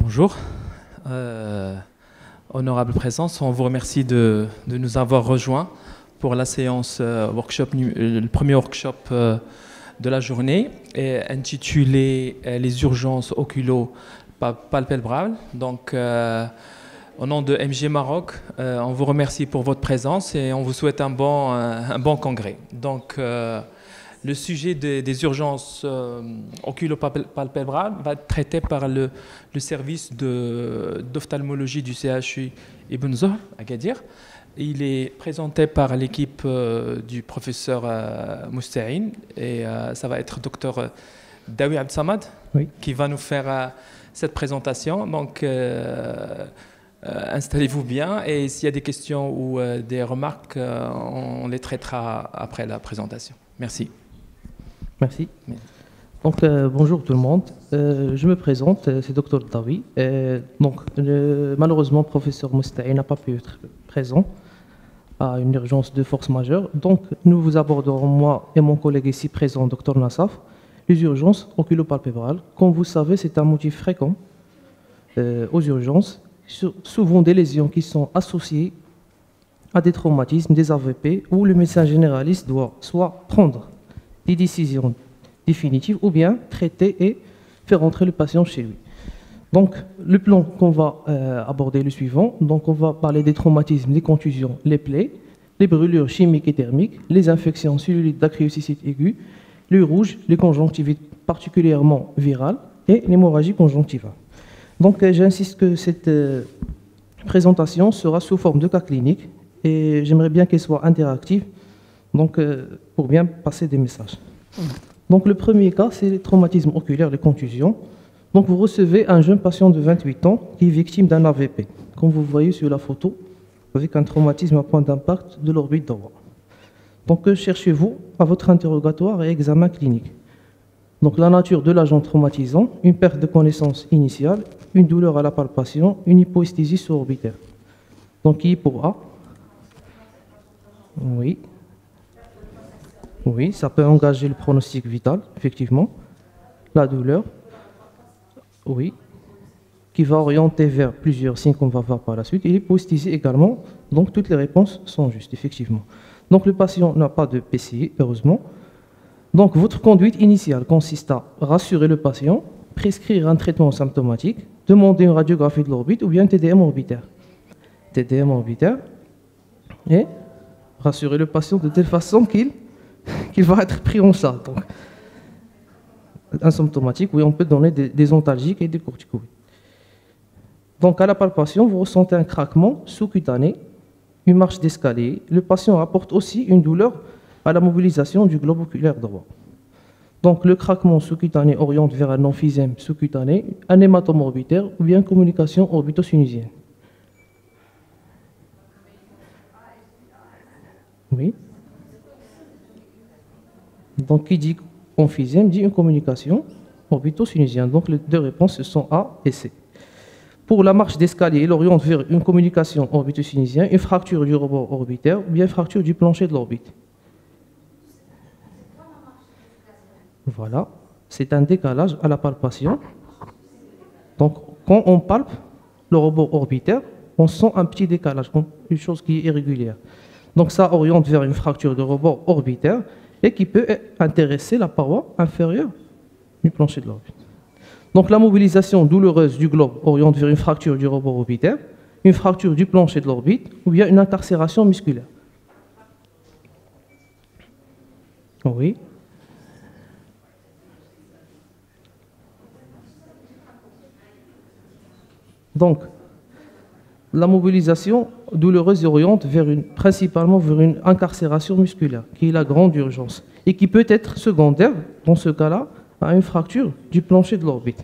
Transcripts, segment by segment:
Bonjour. Honorable présence, on vous remercie de nous avoir rejoints pour la séance le premier workshop de la journée, intitulé Les urgences oculo-palpebrales. Donc, au nom de MG Maroc, on vous remercie pour votre présence et on vous souhaite un bon congrès. Donc, le sujet des urgences oculo-palpebrales va être traité par le service d'ophtalmologie du CHU Ibn Zohr à Agadir. Il est présenté par l'équipe du professeur Mousta'in et ça va être docteur Dawi Abdsamad qui va nous faire cette présentation. Donc, installez-vous bien et s'il y a des questions ou des remarques, on les traitera après la présentation. Merci. Merci. Donc, bonjour tout le monde. Je me présente, c'est Dr Dawi. Malheureusement, le professeur Mousta'in n'a pas pu être présent à une urgence de force majeure. Donc, nous vous aborderons, moi et mon collègue ici présent, Dr Nassaf, les urgences oculopalpébrales. Comme vous savez, c'est un motif fréquent aux urgences, souvent des lésions qui sont associées à des traumatismes, des AVP, où le médecin généraliste doit soit prendre des décisions définitives ou bien traiter et faire entrer le patient chez lui. Donc, le plan qu'on va aborder est le suivant. Donc, on va parler des traumatismes, les contusions, les plaies, les brûlures chimiques et thermiques, les infections cellulites d'acryocycite aiguë, le rouge, les conjonctivites particulièrement virales et l'hémorragie conjonctivale. Donc, j'insiste que cette présentation sera sous forme de cas cliniques et j'aimerais bien qu'elle soit interactive. Donc, pour bien passer des messages. Donc, le premier cas, c'est les traumatismes oculaires, les contusions. Donc, vous recevez un jeune patient de 28 ans qui est victime d'un AVP, comme vous voyez sur la photo, avec un traumatisme à point d'impact de l'orbite droite. Donc, que cherchez-vous à votre interrogatoire et examen clinique? Donc, la nature de l'agent traumatisant, une perte de connaissance initiale, une douleur à la palpation, une hypoesthésie sous-orbitaire. Donc, qui est pour A? Oui. Oui, ça peut engager le pronostic vital, effectivement. La douleur, oui, qui va orienter vers plusieurs signes qu'on va voir par la suite. Et l'hypoesthésie également, donc toutes les réponses sont justes, effectivement. Donc le patient n'a pas de PCI, heureusement. Donc votre conduite initiale consiste à rassurer le patient, prescrire un traitement symptomatique, demander une radiographie de l'orbite ou bien un TDM orbitaire. TDM orbitaire, et rassurer le patient de telle façon qu'il va être pris en charge. Donc, asymptomatique, oui, on peut donner des antalgiques et des corticoïdes. Donc, à la palpation, vous ressentez un craquement sous-cutané, une marche d'escalier. Le patient rapporte aussi une douleur à la mobilisation du globe oculaire droit. Donc, le craquement sous-cutané oriente vers un emphysème sous-cutané, un hématome orbitaire ou bien une communication orbito-sinusienne. Oui. Donc, qui dit emphysème dit une communication orbito-sinusienne. Donc, les deux réponses sont A et C. Pour la marche d'escalier, il oriente vers une communication orbito-sinusienne, une fracture du rebord orbitaire ou bien une fracture du plancher de l'orbite. Voilà, c'est un décalage à la palpation. Donc, quand on palpe le rebord orbitaire, on sent un petit décalage, une chose qui est irrégulière. Donc, ça oriente vers une fracture de rebord orbitaire et qui peut intéresser la paroi inférieure du plancher de l'orbite. Donc, la mobilisation douloureuse du globe oriente vers une fracture du rebord orbitaire, une fracture du plancher de l'orbite ou bien une incarcération musculaire. Oui. Donc, la mobilisation douloureuse oriente principalement vers une incarcération musculaire, qui est la grande urgence, et qui peut être secondaire, dans ce cas-là, à une fracture du plancher de l'orbite.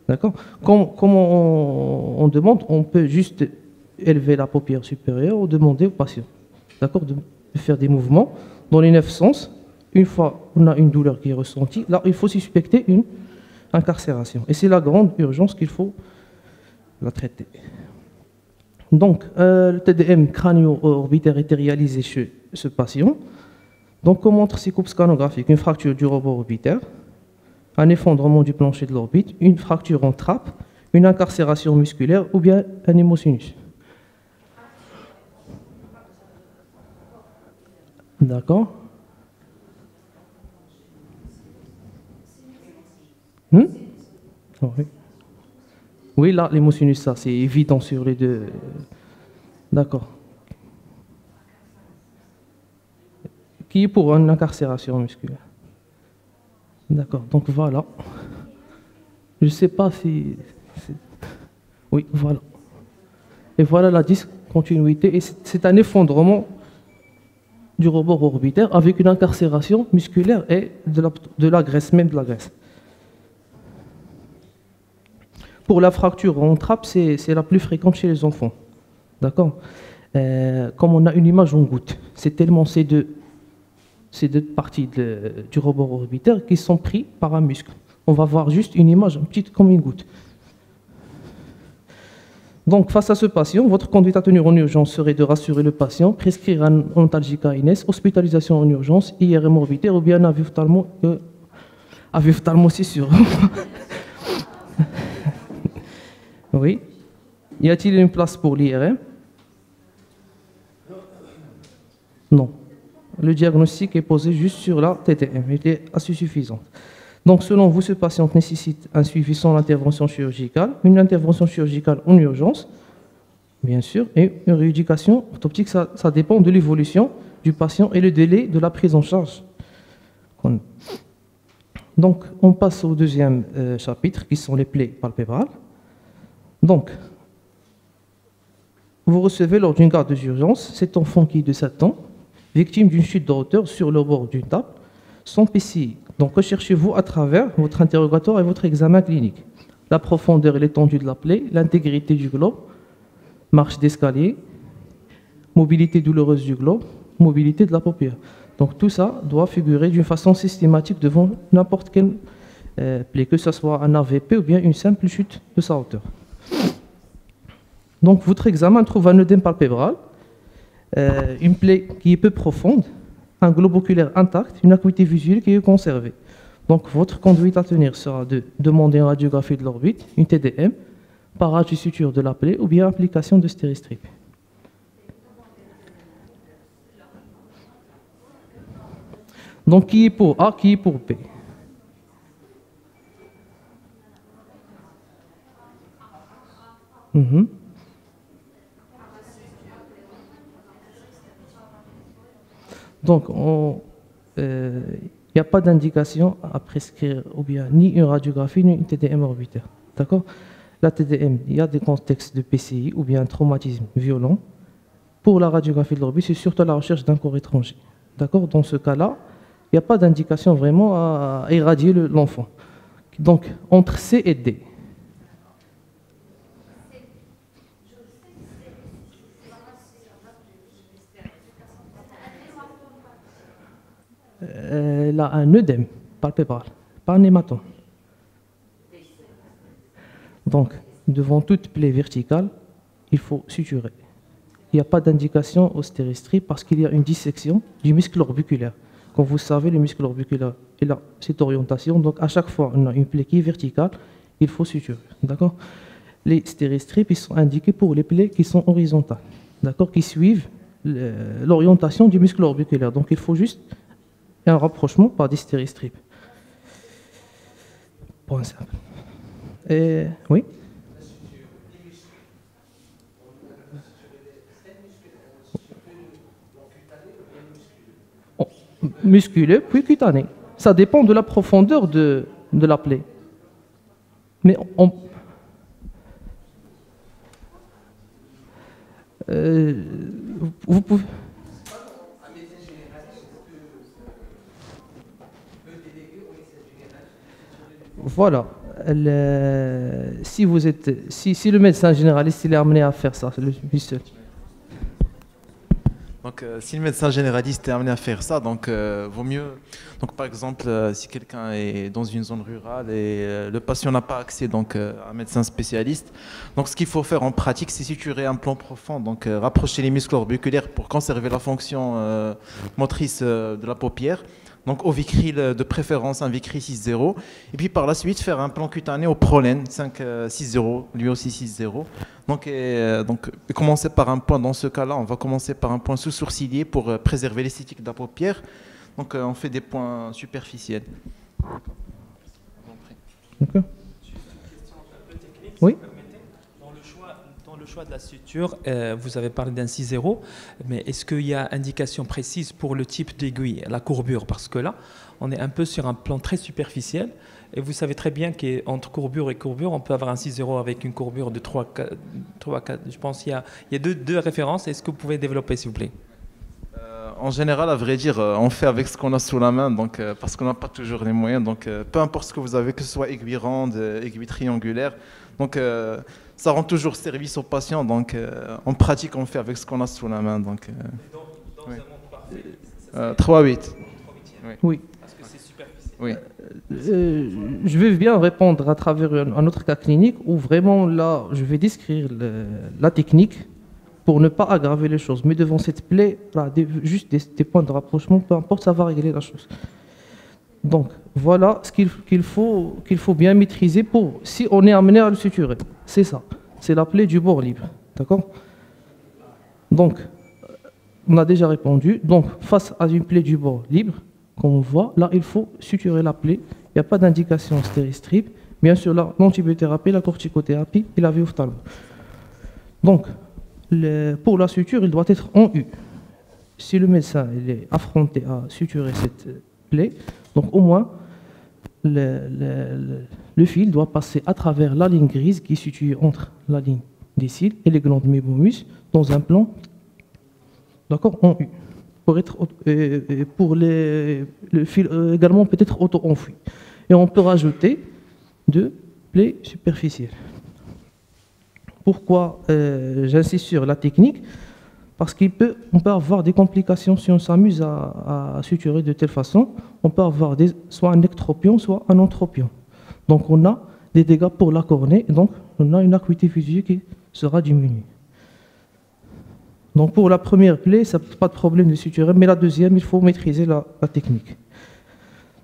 D'accord? Comme on demande, on peut juste élever la paupière supérieure ou demander au patient, d'accord, de faire des mouvements dans les 9 sens. Une fois qu'on a une douleur qui est ressentie, là, il faut suspecter une incarcération. Et c'est la grande urgence qu'il faut la traiter. Donc, le TDM crânio-orbitaire était réalisé chez ce patient. Donc, on montre ces coupes scanographiques, une fracture du rebord orbitaire, un effondrement du plancher de l'orbite, une fracture en trappe, une incarcération musculaire ou bien un hémosinus. D'accord. Oui. Oui, là, l'hémosinus, ça, c'est évident sur les deux. D'accord. Qui est pour une incarcération musculaire. D'accord, donc voilà. Je ne sais pas si... Oui, voilà. Et voilà la discontinuité. Et c'est un effondrement du rebord orbitaire avec une incarcération musculaire et de la graisse, même de la graisse. Pour la fracture en trappe, c'est la plus fréquente chez les enfants. D'accord. Comme on a une image en goutte, c'est tellement ces deux parties du rebord orbitaire qui sont pris par un muscle. On va voir juste une image, petite comme une goutte. Donc, face à ce patient, votre conduite à tenir en urgence serait de rassurer le patient, prescrire un antalgique ANS, hospitalisation en urgence, IRM orbitaire ou bien aviophtalmo, c'est sûr. Oui. Y a-t-il une place pour l'IRM? Non. Le diagnostic est posé juste sur la TTM, il est assez suffisant. Donc, selon vous, ce patient nécessite un suivi sans intervention chirurgicale, une intervention chirurgicale en urgence, bien sûr, et une rééducation orthoptique, ça dépend de l'évolution du patient et le délai de la prise en charge. Donc, on passe au deuxième chapitre, qui sont les plaies palpébrales. Donc, vous recevez lors d'une garde d'urgence cet enfant qui est de 7 ans, victime d'une chute de hauteur sur le bord d'une table, sans PCI. Donc, recherchez-vous à travers votre interrogatoire et votre examen clinique. La profondeur et l'étendue de la plaie, l'intégrité du globe, marche d'escalier, mobilité douloureuse du globe, mobilité de la paupière. Donc, tout ça doit figurer d'une façon systématique devant n'importe quelle plaie, que ce soit un AVP ou bien une simple chute de sa hauteur. Donc, votre examen trouve un œdème palpébral, une plaie qui est peu profonde, un globe oculaire intact, une acuité visuelle qui est conservée. Donc, votre conduite à tenir sera de demander une radiographie de l'orbite, une TDM, parage du suture de la plaie ou bien application de stéristrip. Donc, qui est pour A, qui est pour B? Donc, il n'y a pas d'indication à prescrire ou bien ni une radiographie ni une TDM orbitaire. D'accord? La TDM, il y a des contextes de PCI ou bien un traumatisme violent. Pour la radiographie de l'orbite, c'est surtout la recherche d'un corps étranger. D'accord? Dans ce cas-là, il n'y a pas d'indication vraiment à irradier l'enfant. Donc, entre C et D. Elle a un œdème palpébral, pas un hématome. Donc, devant toute plaie verticale, il faut suturer. Il n'y a pas d'indication au stéristrip parce qu'il y a une dissection du muscle orbiculaire. Comme vous savez, le muscle orbiculaire il a cette orientation. Donc, à chaque fois on a une plaie qui est verticale, il faut suturer. D'accord? Les stéristrips, ils sont indiqués pour les plaies qui sont horizontales, d'accord, qui suivent l'orientation du muscle orbiculaire. Donc, il faut juste un rapprochement par des stéristrips. Point simple. Oui. Musculeux, puis cutané. Ça dépend de la profondeur de la plaie. Mais vous pouvez... Voilà. Si le médecin généraliste il est amené à faire ça, lui seul. Donc, si le médecin généraliste est amené à faire ça, donc vaut mieux. Donc, par exemple, si quelqu'un est dans une zone rurale et le patient n'a pas accès donc à un médecin spécialiste, donc ce qu'il faut faire en pratique, c'est suturer un plan profond, donc rapprocher les muscles orbiculaires pour conserver la fonction motrice de la paupière. Donc au Vicryl de préférence, un Vicryl 6.0. Et puis par la suite, faire un plan cutané au Prolene 6.0, lui aussi 6.0. Donc commencer par un point, dans ce cas-là, on va commencer par un point sous-sourcilier pour préserver l'esthétique de la paupière. Donc on fait des points superficiels. Okay. Oui. Dans le choix de la suture, vous avez parlé d'un 6.0, mais est-ce qu'il y a indication précise pour le type d'aiguille, la courbure? Parce que là, on est un peu sur un plan très superficiel, et vous savez très bien qu'entre courbure et courbure, on peut avoir un 6.0 avec une courbure de 3, 4, je pense qu'il y a deux références. Est-ce que vous pouvez développer, s'il vous plaît? En général, à vrai dire, on fait avec ce qu'on a sous la main, donc, parce qu'on n'a pas toujours les moyens. Donc, peu importe ce que vous avez, que ce soit aiguille ronde, aiguille triangulaire, donc, ça rend toujours service aux patients. Donc, en pratique, on fait avec ce qu'on a sous la main. Donc, oui. 3-8. Oui. Parce que c'est superficiel. Oui. Je vais bien répondre à travers un autre cas clinique où vraiment là, je vais décrire la technique pour ne pas aggraver les choses. Mais devant cette plaie, là, juste des points de rapprochement, peu importe, ça va régler la chose. Donc, voilà ce qu'il faut bien maîtriser pour, si on est amené à le suturer. C'est ça. C'est la plaie du bord libre. D'accord? Donc, on a déjà répondu. Donc, face à une plaie du bord libre, comme on voit, là, il faut suturer la plaie. Il n'y a pas d'indication stéristrip. Bien sûr, là, l'antibiothérapie, la corticothérapie et la vie-ophtalmo. Donc, pour la suture, il doit être en U. Si le médecin il est affronté à suturer cette plaie, donc au moins, le fil doit passer à travers la ligne grise qui est située entre la ligne des cils et les glandes mébomus dans un plan, d'accord, en U. Pour le fil également peut être auto-enfoui. Et on peut rajouter deux plaies superficielles. Pourquoi j'insiste sur la technique? Parce qu'on peut avoir des complications si on s'amuse à suturer de telle façon. On peut avoir soit un ectropion, soit un entropion. Donc on a des dégâts pour la cornée, et donc on a une acuité visuelle qui sera diminuée. Donc pour la première plaie, ça n'a pas de problème de suturer, mais la deuxième, il faut maîtriser la technique.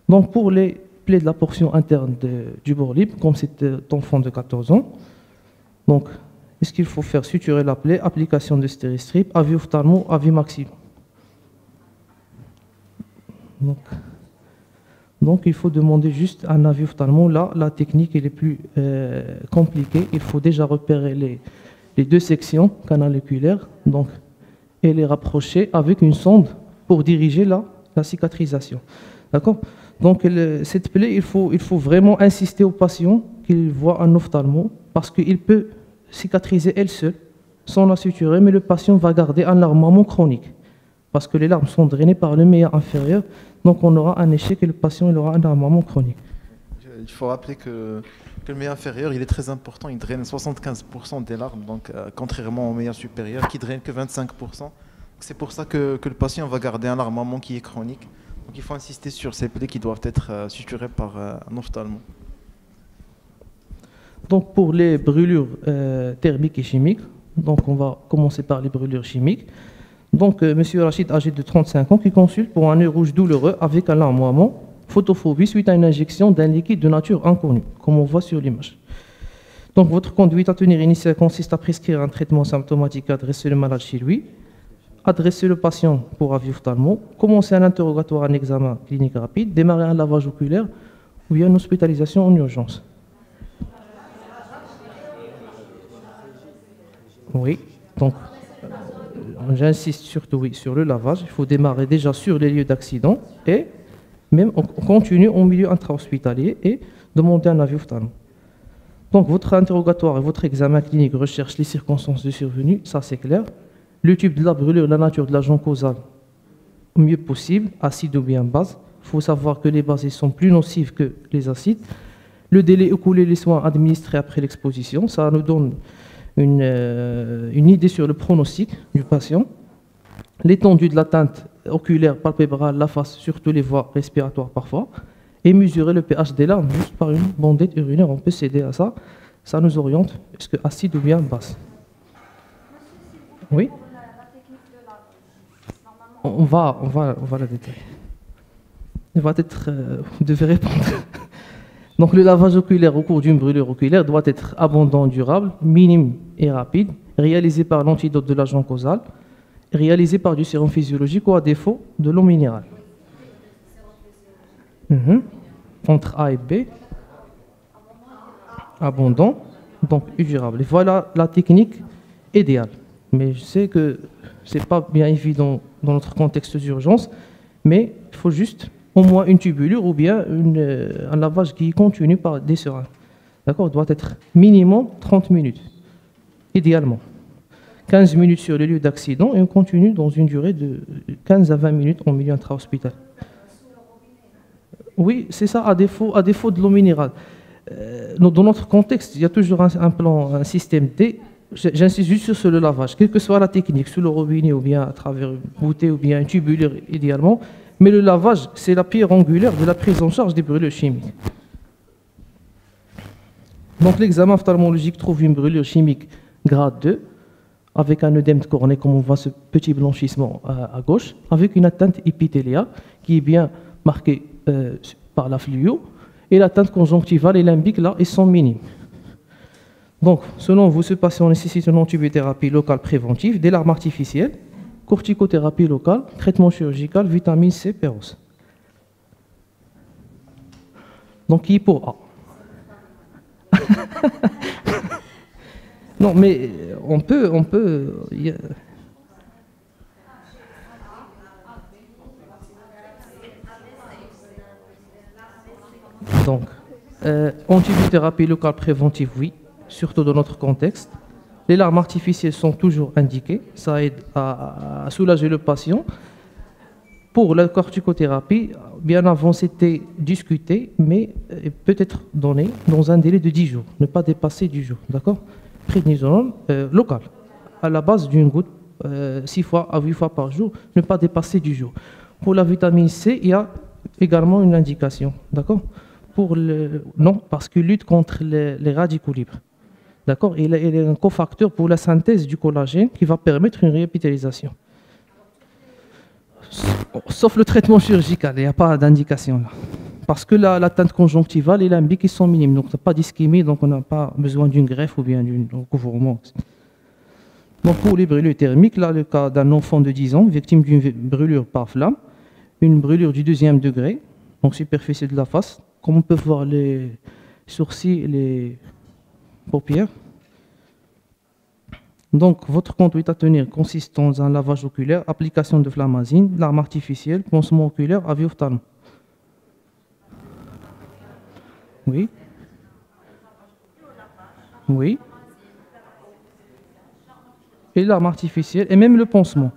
Donc pour les plaies de la portion interne du bord libre, comme cet enfant de 14 ans, donc est-ce qu'il faut faire suturer la plaie, application de stéristrip, avis ophtalmo, avis maxillon. Donc il faut demander juste un avis ophtalmo. Là, la technique elle est plus compliquée. Il faut déjà repérer les deux sections canaliculaires donc, et les rapprocher avec une sonde pour diriger la cicatrisation. D'accord? Donc cette plaie, il faut vraiment insister au patient qu'il voit un ophtalmo parce qu'il peut cicatriser elle seule sans la suturer, mais le patient va garder un larmoiement chronique parce que les larmes sont drainées par le méa inférieur, donc on aura un échec et le patient il aura un larmoiement chronique. Il faut rappeler que le méa inférieur il est très important, il draine 75% des larmes, donc contrairement au méa supérieur qui draine que 25%. C'est pour ça que le patient va garder un larmoiement qui est chronique. Donc il faut insister sur ces plaies qui doivent être suturées par un ophtalmo. Donc pour les brûlures thermiques et chimiques, donc on va commencer par les brûlures chimiques. Donc Monsieur Rachid, âgé de 35 ans, qui consulte pour un œil rouge douloureux avec un larmoiement, photophobie suite à une injection d'un liquide de nature inconnue, comme on voit sur l'image. Donc votre conduite à tenir initiale consiste à prescrire un traitement symptomatique, adresser le malade chez lui, adresser le patient pour avis ophtalmo, commencer un interrogatoire, un examen clinique rapide, démarrer un lavage oculaire ou bien une hospitalisation en urgence. Oui, donc j'insiste surtout oui, sur le lavage. Il faut démarrer déjà sur les lieux d'accident et même on continue au milieu intra-hospitalier et demander un avis ophtalmo. Donc votre interrogatoire et votre examen clinique recherchent les circonstances de survenue, ça c'est clair. Le type de la brûlure, la nature de l'agent causal, au mieux possible, acide ou bien base. Il faut savoir que les bases sont plus nocives que les acides. Le délai écoulé, les soins administrés après l'exposition, ça nous donne une idée sur le pronostic du patient, l'étendue de l'atteinte oculaire, palpébrale, la face, surtout les voies respiratoires parfois, et mesurer le pH des larmes juste par une bandette urinaire. On peut s'aider à ça, ça nous oriente, est-ce que acide ou bien base. Oui. On va la détailler. va être, vous devez répondre. Donc le lavage oculaire au cours d'une brûlure oculaire doit être abondant, durable, minime et rapide, réalisé par l'antidote de l'agent causal, réalisé par du sérum physiologique ou à défaut de l'eau minérale. Entre A et B, abondant, donc durable. Et voilà la technique idéale. Mais je sais que ce n'est pas bien évident dans notre contexte d'urgence, mais il faut juste au moins une tubulure ou bien un lavage qui continue par des seringues. D'accord? Il doit être minimum 30 minutes, idéalement. 15 minutes sur le lieu d'accident et on continue dans une durée de 15 à 20 minutes en milieu intra-hospitalier. Oui, c'est ça, à défaut de l'eau minérale. Dans notre contexte, il y a toujours un système D. J'insiste juste sur le lavage, quelle que soit la technique, sous le robinet ou bien à travers une bouteille ou bien un tubulure idéalement. Mais le lavage, c'est la pierre angulaire de la prise en charge des brûlures chimiques. Donc l'examen ophtalmologique trouve une brûlure chimique grade 2, avec un œdème de cornée, comme on voit ce petit blanchissement à gauche, avec une atteinte épithéliale qui est bien marquée par la fluo, et l'atteinte conjonctivale et limbique, là, ils sont minimes. Donc, selon vous, ce patient nécessite une antibiothérapie locale préventive, des larmes artificielles, corticothérapie locale, traitement chirurgical, vitamine C, péros. Donc, qui est pour A? Non, mais on peut. Donc, antibiothérapie locale préventive, oui, surtout dans notre contexte. Les larmes artificielles sont toujours indiquées, ça aide à soulager le patient. Pour la corticothérapie, bien avant, c'était discuté, mais peut être donné dans un délai de 10 jours, ne pas dépasser 10 jours, d'accord? Prédnisolone local, à la base d'une goutte, 6 fois à 8 fois par jour, ne pas dépasser 10 jours. Pour la vitamine C, il y a également une indication, d'accord? Non, parce qu'il lutte contre les radicaux libres. D'accord? Il est un cofacteur pour la synthèse du collagène qui va permettre une réépithélisation. Sauf le traitement chirurgical, il n'y a pas d'indication là. Parce que l'atteinte conjonctivale et limbique, ils sont minimes. Donc, il n'y a pas d'ischémie, donc on n'a pas besoin d'une greffe ou bien d'un recouvrement. Donc, pour les brûlures thermiques, là, le cas d'un enfant de 10 ans, victime d'une brûlure par flamme, une brûlure du 2e degré, donc superficie de la face, comme on peut voir les sourcils et les paupières. Donc, votre conduite à tenir consiste dans un lavage oculaire, application de flamazine, larme artificielle, pansement oculaire, avis ophtalmo. Oui. Oui. Et l'arme artificielle, et même le pansement.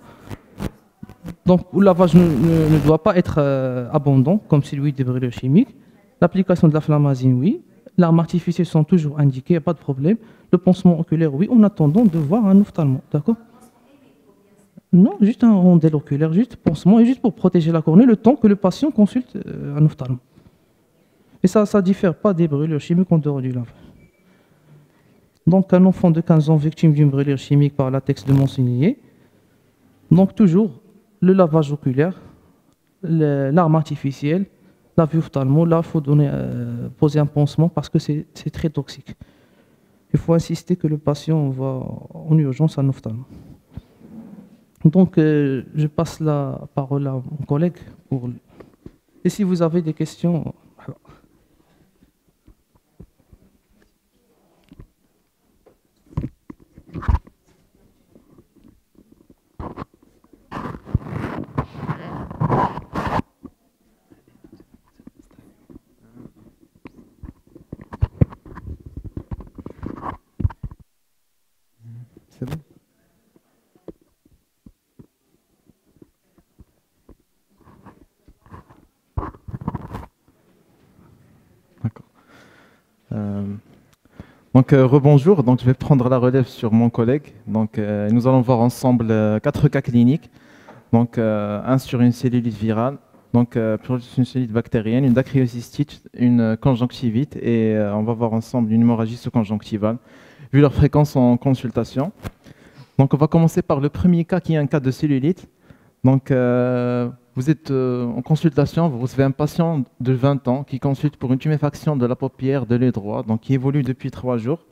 Donc, le lavage ne doit pas être abondant, comme celui des brûlures chimiques. L'application de la flamazine, oui. L'arme artificielle sont toujours indiquées, il n'y a pas de problème. Le pansement oculaire, oui, en attendant de voir un ophtalmo, d'accord? Non, juste un rondel oculaire, juste pansement, et juste pour protéger la cornée, le temps que le patient consulte un ophtalmo. Et ça ne diffère pas des brûlures chimiques en dehors du lavage. Donc, un enfant de 15 ans victime d'une brûlure chimique par latex de Monsigny. Donc, toujours le lavage oculaire, l'arme artificielle, la vue ophtalmo. Là, il faut poser un pansement parce que c'est très toxique. Il faut insister que le patient va en urgence à un ophtalmo. Donc, je passe la parole à mon collègue. Et si vous avez des questions... C'est bon. D'accord. Donc rebonjour, donc je vais prendre la relève sur mon collègue. Donc nous allons voir ensemble 4 cas cliniques. Donc un sur une cellulite virale, donc pour une cellulite bactérienne, une dacryocystite, une conjonctivite et on va voir ensemble une hémorragie sous-conjonctivale, vu leur fréquence en consultation. Donc on va commencer par le premier cas qui est un cas de cellulite. Donc Vous êtes en consultation, vous recevez un patient de 20 ans qui consulte pour une tuméfaction de la paupière de l'œil droit, donc qui évolue depuis 3 jours.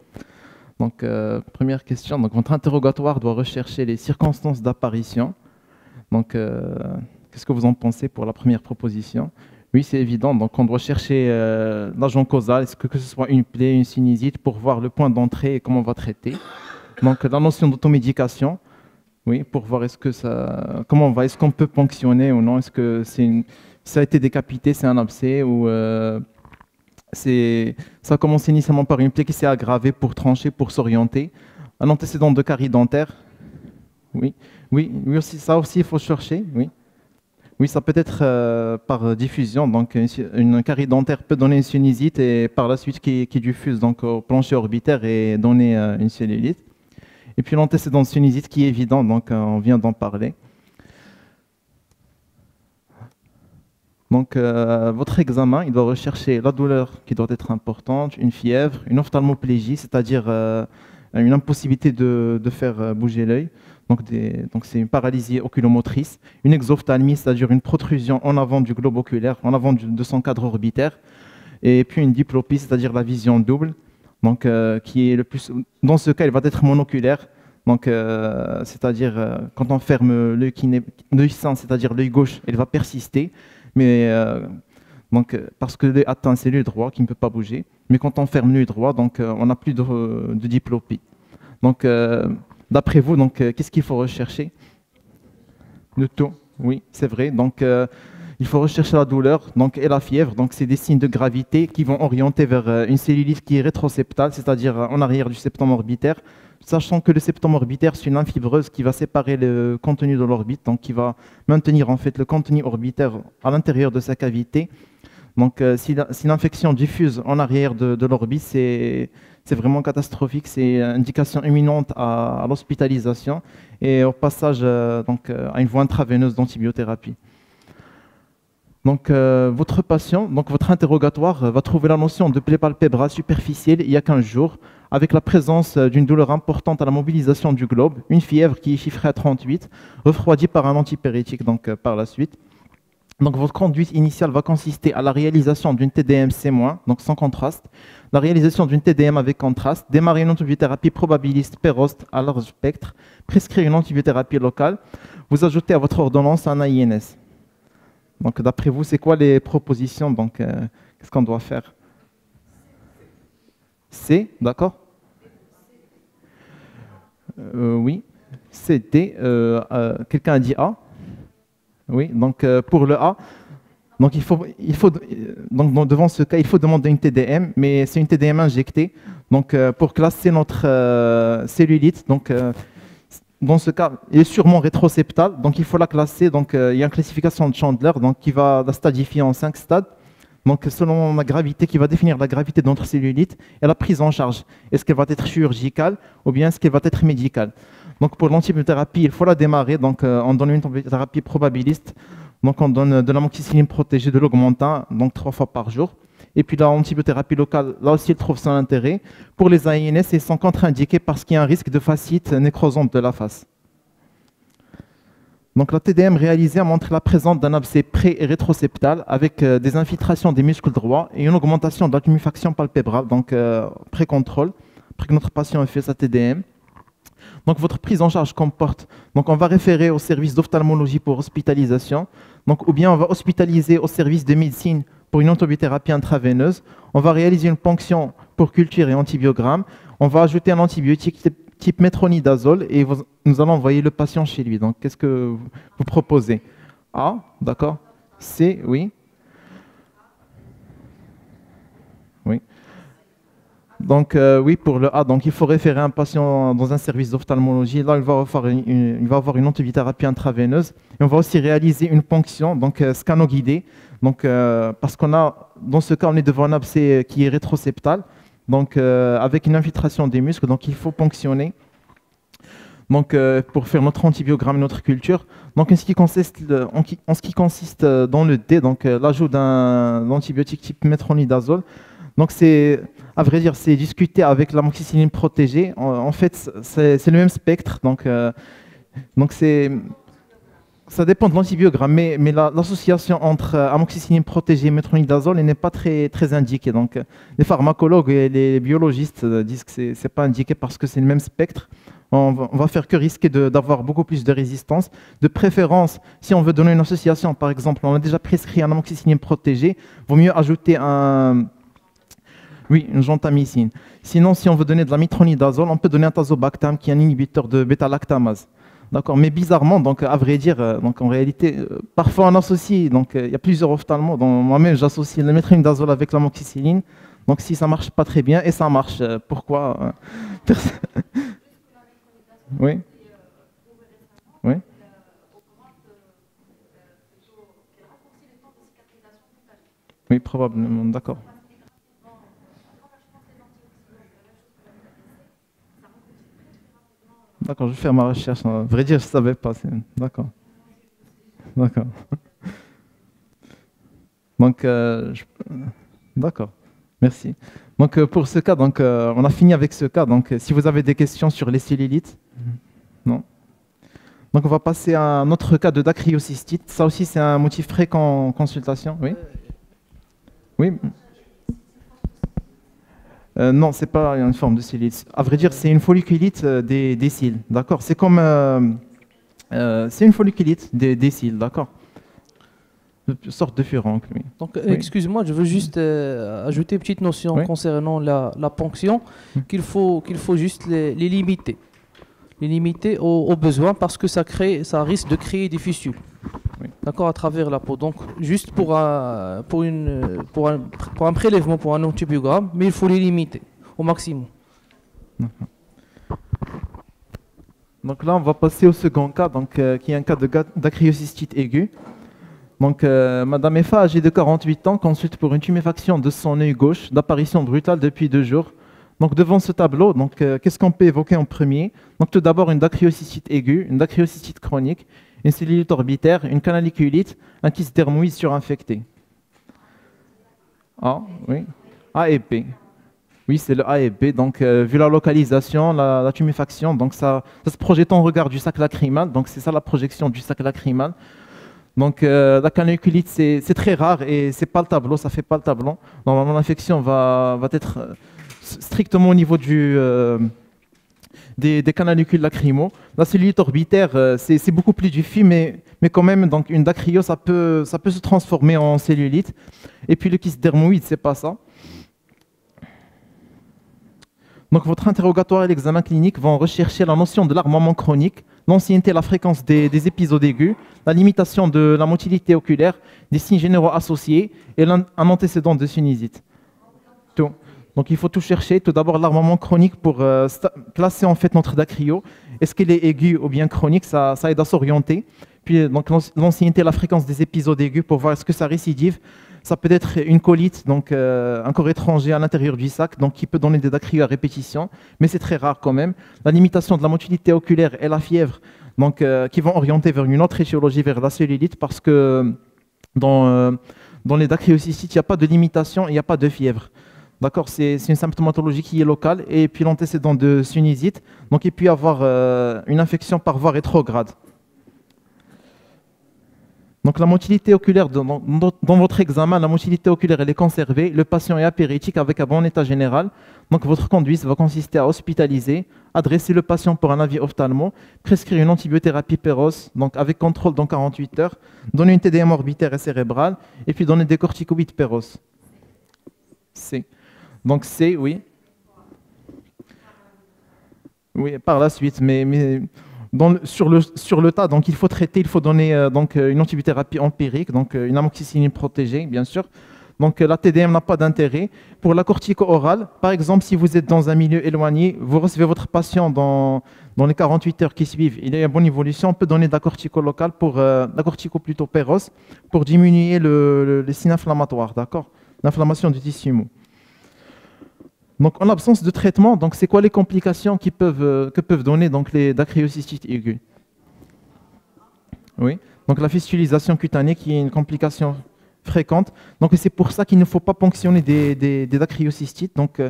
Donc, première question, donc votre interrogatoire doit rechercher les circonstances d'apparition. Donc, qu'est-ce que vous en pensez pour la première proposition? Oui, c'est évident, donc on doit chercher l'agent causal, est-ce que ce soit une plaie, une sinusite, pour voir le point d'entrée et comment on va traiter. Donc, la notion d'automédication. Oui, pour voir est-ce qu'on peut ponctionner ou non, est-ce que ça a été décapité, c'est un abcès ou ça a commencé initialement par une plaie qui s'est aggravée pour trancher, pour s'orienter. Un antécédent de carie dentaire. Oui, aussi, ça aussi il faut chercher. Oui, ça peut être par diffusion. Donc une carie dentaire peut donner une sinusite et par la suite qui diffuse donc au plancher orbitaire et donner une cellulite. Et puis l'antécédent de sinusite qui est évident, donc on vient d'en parler. Donc votre examen, il doit rechercher la douleur qui doit être importante, une fièvre, une ophtalmoplégie, c'est-à-dire une impossibilité de faire bouger l'œil. Donc c'est une paralysie oculomotrice, une exophthalmie, c'est-à-dire une protrusion en avant du globe oculaire, en avant de son cadre orbitaire, et puis une diplopie, c'est-à-dire la vision double. Donc, qui est le plus. Dans ce cas, il va être monoculaire. Donc, c'est-à-dire quand on ferme l'œil sain, c'est-à-dire l'œil gauche, il va persister. Mais donc, parce que l'œil atteint, c'est l'œil droit qui ne peut pas bouger. Mais quand on ferme l'œil droit, donc on n'a plus de diplopie. Donc, d'après vous, donc qu'est-ce qu'il faut rechercher? Le taux. Oui, c'est vrai. Donc il faut rechercher la douleur et la fièvre. Donc, c'est des signes de gravité qui vont orienter vers une cellulite qui est rétroseptale, c'est-à-dire en arrière du septum orbitaire, sachant que le septum orbitaire, c'est une lymphe fibreuse qui va séparer le contenu de l'orbite, donc qui va maintenir en fait le contenu orbitaire à l'intérieur de sa cavité. Donc, si l'infection diffuse en arrière de l'orbite, c'est vraiment catastrophique. C'est une indication imminente à l'hospitalisation et au passage à une voie intraveineuse d'antibiothérapie. Donc, votre patient, donc votre interrogatoire va trouver la notion de plaie palpébrale superficielle il y a 15 jours, avec la présence d'une douleur importante à la mobilisation du globe, une fièvre qui est chiffrée à 38, refroidie par un antipyrétique donc, par la suite. Donc, votre conduite initiale va consister à la réalisation d'une TDM C-, donc sans contraste, la réalisation d'une TDM avec contraste, démarrer une antibiothérapie probabiliste péroste à large spectre, prescrire une antibiothérapie locale, vous ajoutez à votre ordonnance un AINS. Donc, d'après vous, c'est quoi les propositions? Donc, qu'est-ce qu'on doit faire? C, d'accord? Oui. C, D. Quelqu'un a dit A? Oui. Donc, pour le A, donc donc devant ce cas, il faut demander une TDM, mais c'est une TDM injectée. Donc, pour classer notre cellulite, donc dans ce cas, il est sûrement rétroseptal, donc il faut la classer. Donc, il y a une classification de Chandler donc, qui va la stadifier en 5 stades. Donc, selon la gravité, qui va définir la gravité de notre cellulite et la prise en charge. Est-ce qu'elle va être chirurgicale ou bien est-ce qu'elle va être médicale? Donc, pour l'antibiothérapie, il faut la démarrer. Donc, on donne une antibiothérapie probabiliste. Donc, on donne de l'amoxicilline protégée, de l'augmentin, donc 3 fois par jour. Et puis, l'antibiothérapie locale, là aussi, elle trouve son intérêt. Pour les AINS, ils sont contre-indiqués parce qu'il y a un risque de fascite nécrosante de la face. Donc, la TDM réalisée a montré la présence d'un abcès pré- et rétroseptal avec des infiltrations des muscles droits et une augmentation de la tuméfaction palpébrale, donc pré-contrôle, après que notre patient ait fait sa TDM. Donc, votre prise en charge comporte, donc on va référer au service d'ophtalmologie pour hospitalisation, donc, ou bien on va hospitaliser au service de médecine pour une antibiothérapie intraveineuse. On va réaliser une ponction pour culture et antibiogramme. On va ajouter un antibiotique type métronidazole et nous allons envoyer le patient chez lui. Donc, qu'est-ce que vous proposez? A, d'accord. C, oui. Oui. Donc, oui, pour le A, donc, il faut référer un patient dans un service d'ophtalmologie. Là, il va avoir une antibiothérapie intraveineuse. Et on va aussi réaliser une ponction, donc scanoguidée. Donc, parce qu'on a, dans ce cas, on est devant un abcès qui est rétroseptal. Donc, avec une infiltration des muscles, donc il faut ponctionner. Donc, pour faire notre antibiogramme et notre culture. Donc, en ce qui consiste dans le D, donc l'ajout d'un antibiotique type métronidazole. Donc, à vrai dire, c'est discuté avec l'amoxicilline protégée. En fait, c'est le même spectre. Donc c'est Ça dépend de l'antibiogramme, mais l'association entre amoxicilline protégée et métronidazole n'est pas très indiquée. Donc, les pharmacologues et les biologistes disent que ce n'est pas indiqué parce que c'est le même spectre. On va faire que risquer d'avoir beaucoup plus de résistance. De préférence, si on veut donner une association, par exemple, on a déjà prescrit un amoxicilline protégé, il vaut mieux ajouter une gentamicine. Sinon, si on veut donner de la métronidazole, on peut donner un tazobactam qui est un inhibiteur de bêta-lactamase. D'accord, mais bizarrement, donc à vrai dire, donc en réalité, parfois on associe, donc il y a plusieurs ophtalmos, donc moi-même j'associe le métronidazole avec l'amoxicilline, donc si ça marche pas très bien, et ça marche, pourquoi Oui. Oui. Oui, probablement, d'accord. D'accord, je vais faire ma recherche. À vrai dire, je ne savais pas. D'accord. D'accord. Donc, d'accord. Merci. Donc, pour ce cas, donc, on a fini avec ce cas. Donc, si vous avez des questions sur les cellulites, non. Donc, on va passer à un autre cas de dacryocystite. Ça aussi, c'est un motif fréquent en consultation. Oui. Oui. Non, ce n'est pas une forme de cellulite. À vrai dire, c'est une folliculite des cils. D'accord. C'est comme. C'est une folliculite des cils. D'accord. Une sorte de furoncle. Oui. Donc, Oui. excuse-moi, je veux juste ajouter une petite notion Oui. concernant la ponction, qu'il faut juste les limiter. Les limiter aux besoins parce que ça risque de créer des fissules. Oui. D'accord, à travers la peau. Donc, juste pour un prélèvement, pour un antibiogramme, mais il faut les limiter au maximum. Donc là, on va passer au second cas, donc, qui est un cas de dacryocystite aiguë. Donc, Madame Efa, âgée de 48 ans, consulte pour une tuméfaction de son œil gauche, d'apparition brutale depuis 2 jours. Donc, devant ce tableau, donc, qu'est-ce qu'on peut évoquer en premier? Donc, tout d'abord, une dacryocystite aiguë, une dacryocystite chronique, une cellulite orbitaire, une canaliculite, un kyste dermoïde surinfecté. A, oui. A et B. Oui, c'est le A et B. Donc, vu la localisation, la tuméfaction, donc ça se projette en regard du sac lacrymal. Donc, c'est ça la projection du sac lacrymal. Donc, la canaliculite, c'est très rare et c'est pas le tableau, ça fait pas le tableau. Normalement, l'infection va être strictement au niveau des canalicules lacrymaux. La cellulite orbitaire, c'est beaucoup plus diffus, mais quand même, donc une dacryo, ça peut se transformer en cellulite. Et puis le kyste dermoïde, c'est pas ça. Donc votre interrogatoire et l'examen clinique vont rechercher la notion de l'armement chronique, l'ancienneté et la fréquence des épisodes aigus, la limitation de la motilité oculaire, des signes généraux associés et un antécédent de sinusite. Tout. Donc il faut tout chercher. Tout d'abord l'armement chronique pour classer en fait notre dacryo. Est-ce qu'elle est aiguë ou bien chronique? Ça aide à s'orienter. Puis donc l'ancienneté et la fréquence des épisodes aigus pour voir est-ce que ça récidive. Ça peut être une colite, donc un corps étranger à l'intérieur du sac, donc qui peut donner des dacryos à répétition, mais c'est très rare quand même. La limitation de la motilité oculaire et la fièvre, donc qui vont orienter vers une autre étiologie, vers la cellulite, parce que dans les dacryocystites, il n'y a pas de limitation, il n'y a pas de fièvre. D'accord, c'est une symptomatologie qui est locale, et puis l'antécédent de sinusite, donc il peut y avoir une infection par voie rétrograde. Donc la motilité oculaire, dans votre examen, la motilité oculaire elle est conservée, le patient est apéritique avec un bon état général. Donc votre conduite va consister à hospitaliser, adresser le patient pour un avis ophtalmo, prescrire une antibiothérapie péros, donc avec contrôle dans 48 heures, donner une TDM orbitaire et cérébrale, et puis donner des corticoïdes péros. C. Donc C, oui. Oui, par la suite, mais sur le tas, donc il faut traiter, il faut donner donc une antibiothérapie empirique, donc une amoxicilline protégée, bien sûr. Donc la TDM n'a pas d'intérêt. Pour la cortico-orale, par exemple, si vous êtes dans un milieu éloigné, vous recevez votre patient dans les 48 heures qui suivent, il y a une bonne évolution, on peut donner de la cortico locale, la cortico plutôt péros, pour diminuer les signes inflammatoires, d'accord? L'inflammation du tissu mou. Donc, en l'absence de traitement, donc c'est quoi les complications que peuvent donner donc les dacryocystites aigus? Oui. Donc la fistulisation cutanée qui est une complication fréquente. Donc c'est pour ça qu'il ne faut pas ponctionner des dacryocystites. Donc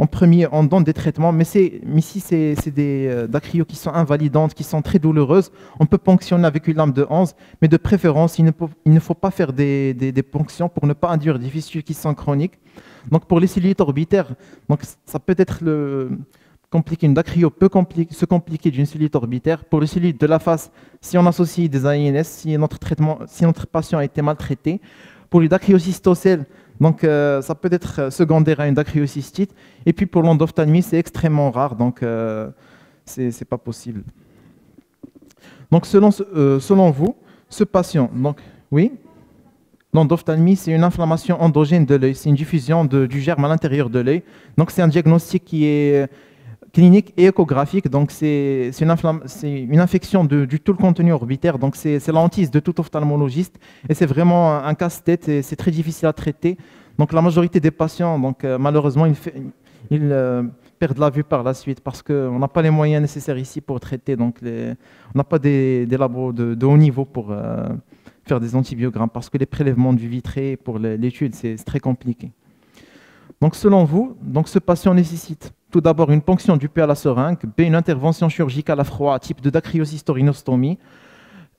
en premier, on donne des traitements, mais si c'est des dacryos qui sont invalidantes, qui sont très douloureuses, on peut ponctionner avec une lame de 11, mais de préférence, il ne faut pas faire des ponctions pour ne pas induire des fistules qui sont chroniques. Donc pour les cellulites orbitaires, donc ça peut être compliqué. Une dacryo peut se compliquer d'une cellulite orbitaire. Pour les cellulites de la face, si on associe des AINS, si notre patient a été maltraité. Pour les dacryocystocèles, donc ça peut être secondaire à une dacryocystite. Et puis pour l'endophtalmie, c'est extrêmement rare, donc c'est pas possible. Donc selon vous, ce patient, donc oui. L'endophtalmie, c'est une inflammation endogène de l'œil, c'est une diffusion du germe à l'intérieur de l'œil. Donc c'est un diagnostic qui est clinique et échographique, donc c'est une infection du tout le contenu orbitaire, donc c'est la hantise de tout ophtalmologiste et c'est vraiment un casse-tête et c'est très difficile à traiter. Donc la majorité des patients, donc, malheureusement, ils perdent la vue par la suite parce qu'on n'a pas les moyens nécessaires ici pour traiter, donc on n'a pas des labos de haut niveau pour faire des antibiogrammes parce que les prélèvements du vitré pour l'étude, c'est très compliqué. Donc selon vous, donc, ce patient nécessite tout d'abord une ponction du P à la seringue, B, une intervention chirurgicale à froid type de dacryocystorhinostomie,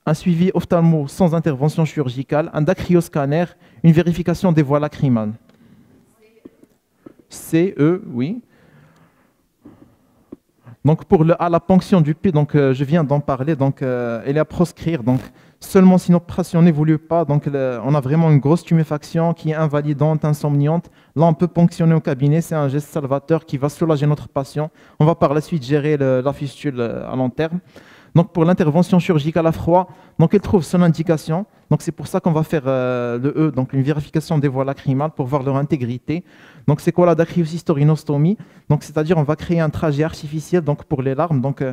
un suivi ophtalmo sans intervention chirurgicale, un dacryoscanner, une vérification des voies lacrymales. CE, oui. Donc pour le A, la ponction du P, donc, je viens d'en parler, donc, elle est à proscrire. Donc, seulement si notre patient n'évolue pas, donc on a vraiment une grosse tuméfaction qui est invalidante, insomniante. Là, on peut ponctionner au cabinet, c'est un geste salvateur qui va soulager notre patient. On va par la suite gérer la fistule à long terme. Donc pour l'intervention chirurgicale à froid, donc elle trouve son indication. Donc c'est pour ça qu'on va faire le E, donc une vérification des voies lacrymales pour voir leur intégrité. Donc c'est quoi la dacryocystorhinostomie? Donc c'est-à-dire on va créer un trajet artificiel donc pour les larmes. Donc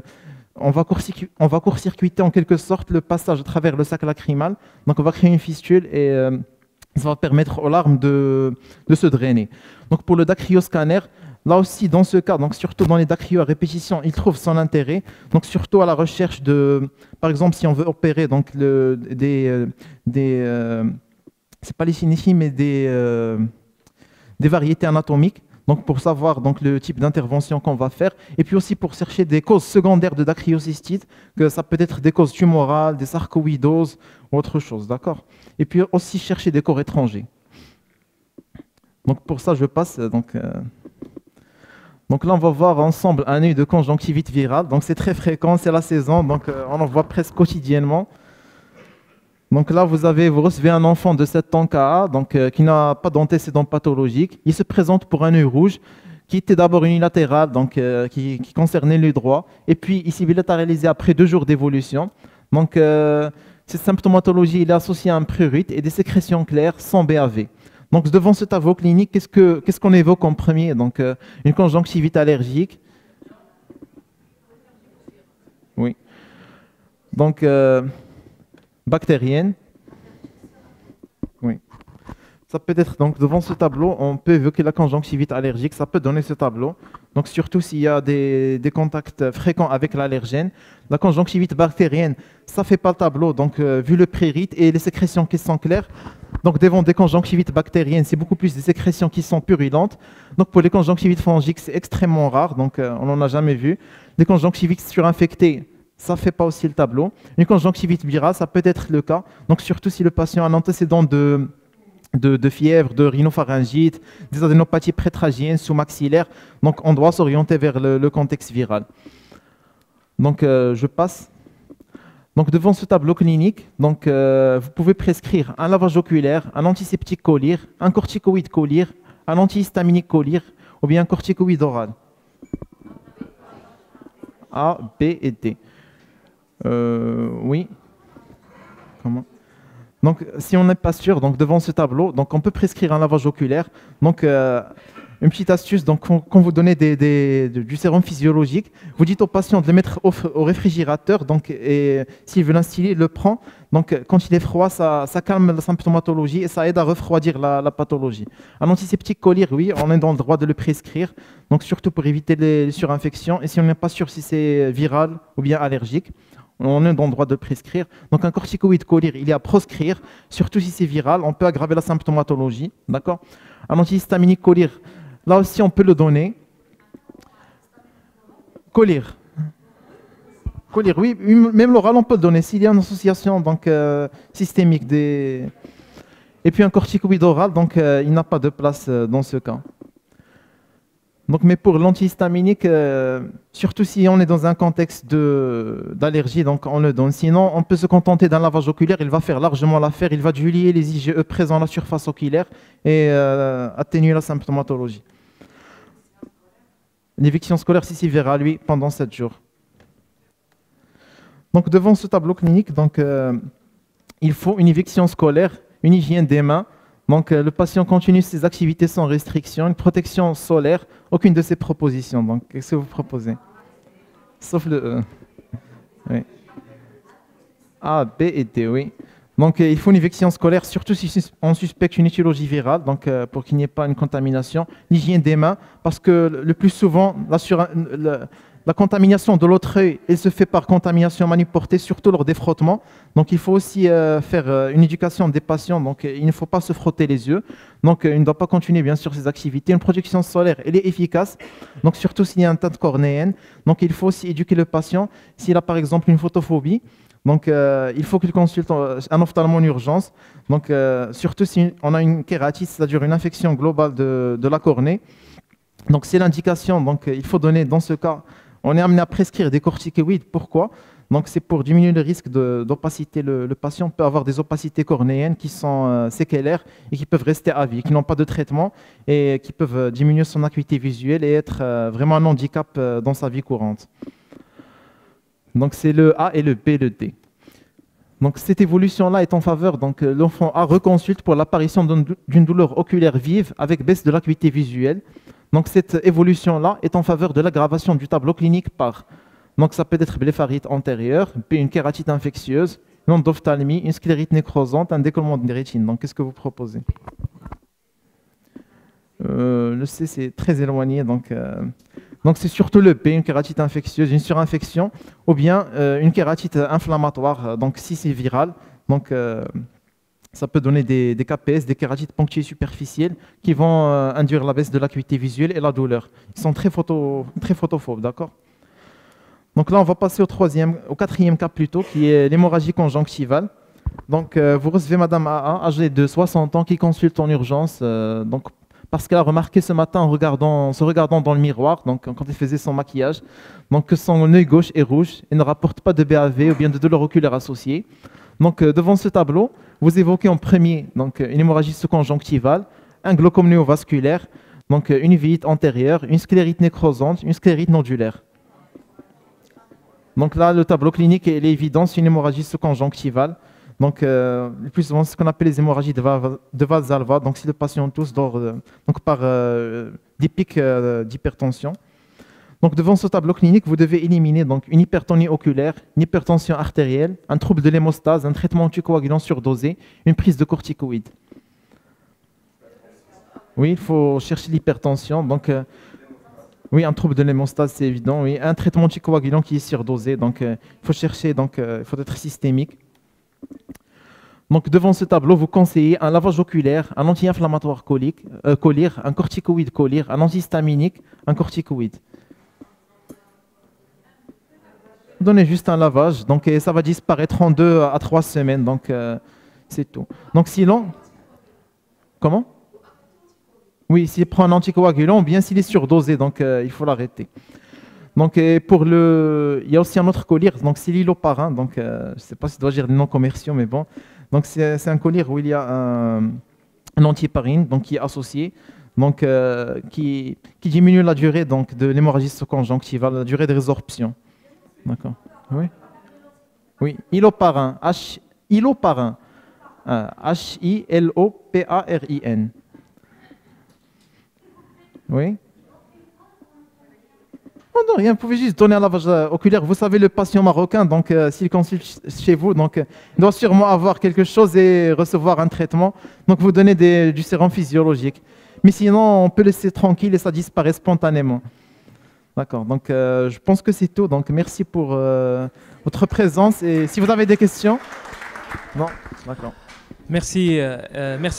on va court-circuiter en quelque sorte le passage à travers le sac lacrymal. Donc on va créer une fistule et ça va permettre aux larmes de se drainer. Donc pour le dacryoscanner, là aussi, dans ce cas, donc surtout dans les dacryos à répétition, il trouve son intérêt. Donc surtout à la recherche de, par exemple, si on veut opérer donc c'est pas les synéchies, mais des variétés anatomiques. Donc pour savoir donc le type d'intervention qu'on va faire, et puis aussi pour chercher des causes secondaires de dacryocystite, que ça peut être des causes tumorales, des sarcoïdoses ou autre chose, d'accord. Et puis aussi chercher des corps étrangers. Donc pour ça, je passe donc là, on va voir ensemble un œil de conjonctivite virale. Donc c'est très fréquent, c'est la saison, donc on en voit presque quotidiennement. Donc là, vous recevez un enfant de 7 ans KA, donc, qui n'a pas d'antécédent pathologique. Il se présente pour un œil rouge qui était d'abord unilatéral, donc, qui concernait l'œil droit, et puis il s'est bilatéralisé après 2 jours d'évolution. Donc cette symptomatologie est associée à un prurite et des sécrétions claires sans BAV. Donc devant ce tableau clinique, qu'est-ce qu'on évoque en premier? Donc une conjonctivite allergique. Oui. Donc bactérienne. Oui. Ça peut être, donc devant ce tableau, on peut évoquer la conjonctivite allergique, ça peut donner ce tableau. Donc surtout s'il y a des contacts fréquents avec l'allergène. La conjonctivite bactérienne, ça ne fait pas le tableau, donc vu le prurite et les sécrétions qui sont claires. Donc devant des conjonctivites bactériennes, c'est beaucoup plus des sécrétions qui sont purulentes. Donc pour les conjonctivites fongiques, c'est extrêmement rare, donc on n'en a jamais vu. Les conjonctivites surinfectées, ça ne fait pas aussi le tableau. Une conjonctivite virale, ça peut être le cas. Donc surtout si le patient a un antécédent de fièvre, de rhinopharyngite, des adénopathies prétragiennes sous-maxillaires. Donc on doit s'orienter vers le contexte viral. Donc je passe. Donc devant ce tableau clinique, donc, vous pouvez prescrire un lavage oculaire, un antiseptique collyre, un corticoïde collyre, un antihistaminique collyre ou bien un corticoïde oral. A, B et D. Oui. Comment? Donc, si on n'est pas sûr, donc devant ce tableau, donc on peut prescrire un lavage oculaire. Donc, une petite astuce, donc quand vous donnez du sérum physiologique, vous dites au patient de le mettre au réfrigérateur, donc, et s'il veut l'instiller, il le prend. Donc, quand il est froid, ça calme la symptomatologie et ça aide à refroidir la pathologie. Un antiseptique collyre, oui, on est dans le droit de le prescrire, donc surtout pour éviter les surinfections. Et si on n'est pas sûr si c'est viral ou bien allergique, on est dans le droit de prescrire. Donc un corticoïde collyre, il est à proscrire, surtout si c'est viral, on peut aggraver la symptomatologie, d'accord. Un antihistaminique collyre, là aussi on peut le donner, Collyre. Collyre, oui, même l'oral, on peut le donner. S'il y a une association donc, systémique des... Et puis un corticoïde oral, donc il n'a pas de place dans ce cas. Donc, mais pour l'antihistaminique, surtout si on est dans un contexte d'allergie, donc on le donne. Sinon, on peut se contenter d'un lavage oculaire, il va faire largement l'affaire, il va diluer les IgE présents à la surface oculaire et atténuer la symptomatologie. L'éviction scolaire, si c'est virale, lui, pendant 7 jours. Donc, devant ce tableau clinique, donc, il faut une éviction scolaire, une hygiène des mains. Donc, le patient continue ses activités sans restriction, une protection solaire, aucune de ces propositions. Donc, qu'est-ce que vous proposez? Sauf le E. Oui. A, B et D, oui. Donc, il faut une éviction scolaire, surtout si on suspecte une étiologie virale, donc pour qu'il n'y ait pas une contamination. L'hygiène des mains, parce que le plus souvent, la contamination de l'autre œil, elle se fait par contamination manuportée, surtout lors des frottements. Donc, il faut aussi faire une éducation des patients. Donc, il ne faut pas se frotter les yeux. Donc, il ne doit pas continuer, bien sûr, ses activités. Une protection solaire, elle est efficace. Donc, surtout s'il y a une teinte cornéenne. Donc, il faut aussi éduquer le patient. S'il a, par exemple, une photophobie, donc, il faut qu'il consulte un ophtalmo en urgence. Donc, surtout si on a une kératite, c'est-à-dire une infection globale de la cornée. Donc, c'est l'indication. Donc, il faut donner, dans ce cas, on est amené à prescrire des corticoïdes. Pourquoi? Donc, c'est pour diminuer le risque d'opacité. Le patient peut avoir des opacités cornéennes qui sont séquelaires et qui peuvent rester à vie, qui n'ont pas de traitement et qui peuvent diminuer son acuité visuelle et être vraiment un handicap dans sa vie courante. Donc, c'est le A et le B, le D. Donc, cette évolution-là est en faveur. Donc, l'enfant A reconsulte pour l'apparition d'une douleur oculaire vive avec baisse de l'acuité visuelle. Donc, cette évolution-là est en faveur de l'aggravation du tableau clinique par, donc ça peut être blépharite antérieure, B, une kératite infectieuse, une onde d'ophtalmie, une sclérite nécrosante, un décollement des rétines. Donc, qu'est-ce que vous proposez? Le C, c'est très éloigné. Donc, c'est surtout le B, une kératite infectieuse, une surinfection, ou bien une kératite inflammatoire, donc si c'est viral. Donc, ça peut donner des KPS, des kératites ponctuées superficielles, qui vont induire la baisse de l'acuité visuelle et la douleur. Ils sont très photophobes, d'accord? Donc là, on va passer au quatrième cas plutôt, qui est l'hémorragie conjonctivale. Donc, vous recevez Madame AA, âgée de 60 ans, qui consulte en urgence, donc, parce qu'elle a remarqué ce matin en se regardant dans le miroir, donc quand elle faisait son maquillage, donc que son œil gauche est rouge et ne rapporte pas de BAV ou bien de douleur oculaire associée. Donc, devant ce tableau, vous évoquez en premier donc, une hémorragie sous-conjonctivale, un glaucome néovasculaire, donc une uvulite antérieure, une sclérite nécrosante, une sclérite nodulaire. Donc là, le tableau clinique est évident, c'est une hémorragie sous-conjonctivale. Donc, le plus souvent, c'est ce qu'on appelle les hémorragies de Valsalva. Donc, si le patient tousse donc par des pics d'hypertension. Donc, devant ce tableau clinique, vous devez éliminer donc, une hypertonie oculaire, une hypertension artérielle, un trouble de l'hémostase, un traitement anticoagulant surdosé, une prise de corticoïdes. Oui, il faut chercher l'hypertension. Donc, oui, un trouble de l'hémostase, c'est évident. Oui, un traitement anticoagulant qui est surdosé. Donc, il faut chercher, donc, il faut être systémique. Donc, devant ce tableau, vous conseillez un lavage oculaire, un anti-inflammatoire Collyre, un corticoïde Collyre, un antihistaminique, un corticoïde. Donnez juste un lavage, donc ça va disparaître en 2 à 3 semaines, donc c'est tout. Donc sinon, comment? Oui, s'il prend un anticoagulant, ou bien s'il est surdosé, donc il faut l'arrêter. Donc il y a aussi un autre Collyre, donc c'est l'Iloparin, donc je ne sais pas si je dois dire des noms commerciaux, mais bon. Donc c'est un Collyre où il y a un antihéparine, donc qui est associé, donc qui diminue la durée donc, de l'hémorragie sous-conjonctivale, la durée de résorption. D'accord. Oui. Oui. Iloparin. Iloparin. H-I-L-O-P-A-R-I-N. Oui. Oh non, rien. Vous pouvez juste donner un lavage oculaire. Vous savez, le patient marocain, donc s'il consulte chez vous, donc il doit sûrement avoir quelque chose et recevoir un traitement. Donc vous donnez du sérum physiologique. Mais sinon, on peut laisser tranquille et ça disparaît spontanément. D'accord, donc je pense que c'est tout. Donc merci pour votre présence et si vous avez des questions. Non, d'accord. Merci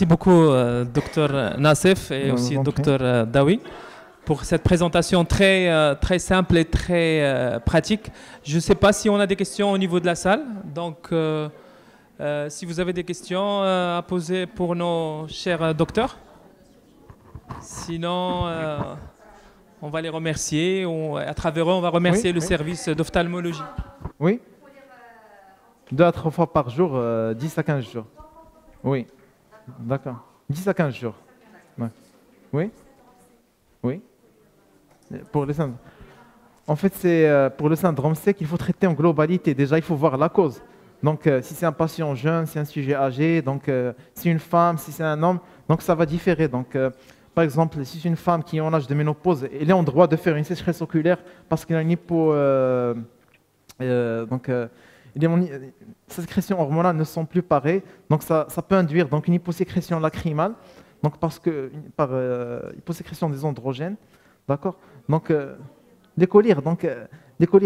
beaucoup, docteur Nassef et aussi docteur Daoui. pour cette présentation très simple et très pratique. Je ne sais pas si on a des questions au niveau de la salle. Donc, si vous avez des questions à poser pour nos chers docteurs. Sinon, on va les remercier. À travers eux, on va remercier le service d'ophtalmologie. Oui. 2 à 3 fois par jour, 10 à 15 jours. Oui. D'accord. 10 à 15 jours. Ouais. Oui. Oui. Pour le syndrome. En fait, c'est pour le syndrome, c'est qu'il faut traiter en globalité. Déjà, il faut voir la cause. Donc, si c'est un patient jeune, si c'est un sujet âgé, donc si c'est une femme, si c'est un homme, donc ça va différer. Donc, par exemple, si c'est une femme qui est en âge de ménopause, elle est en droit de faire une sécheresse oculaire parce qu'elle a une hypo... ses sécrétions hormonales ne sont plus pareilles, donc ça peut induire donc une hyposécrétion lacrymale, donc par hyposécrétion des androgènes, d'accord. Donc les collyres,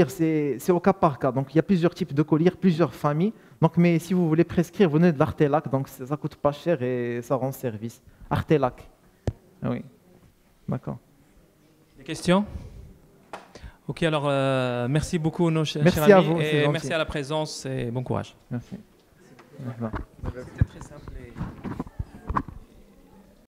c'est au cas par cas. Donc il y a plusieurs types de collyres, plusieurs familles. Donc mais si vous voulez prescrire, venez de l'Artelac, donc ça coûte pas cher et ça rend service. Artelac, oui, d'accord. Des questions? Ok, alors merci beaucoup nos chers merci amis à vous, et merci à la présence et bon courage. Merci. C'était très simple.